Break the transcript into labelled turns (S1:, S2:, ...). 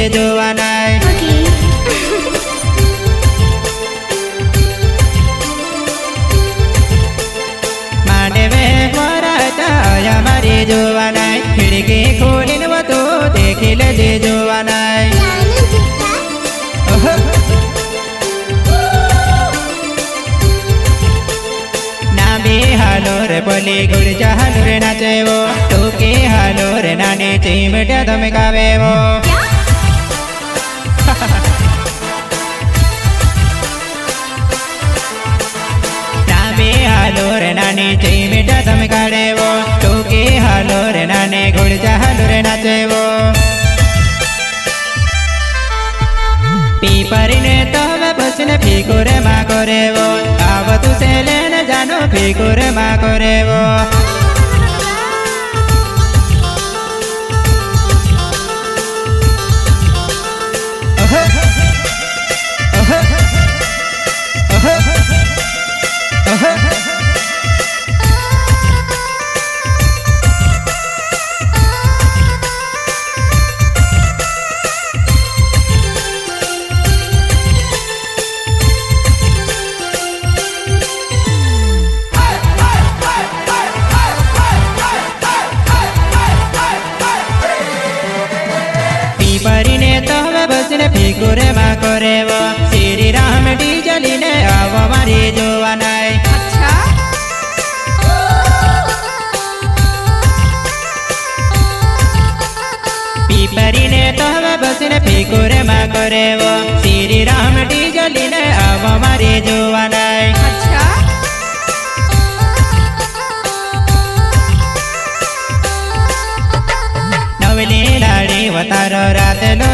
S1: જોવા નાય માંડવે વરાતા મારી જોવા નાય ખિડકી ખોલીને વધુ દેખી લેજે જોવા નાય નાબી હાલો રે બોલી ગુરજા હાલો રે નાચેવો ટૂંકી હાલો રે નાની ચીમટ્યા તમે ગાવેવો નાબી હાલો રે નાની ચીમટ્યા તમે કાઢેવો ટૂંકી હાલો રે નાની ગુરજા હાલો રે નાચેવો પીપરીને તો હવે બસને ફીકુરે માં કરેવો આવતું છે લેને જાનો ફીકુરે માં કરેવો પીપરીને તો હવે બસને ફીકુરે માં કરેવો શ્રી રામ ડીજલીને આવો મારી જોવા નાય પીપરીને તો હવે બસને ફીકુરે માં કરેવો શ્રી રામ ડીજલીને આવો મારી જોવા નાય નવલી લાડી વતારો રાત લો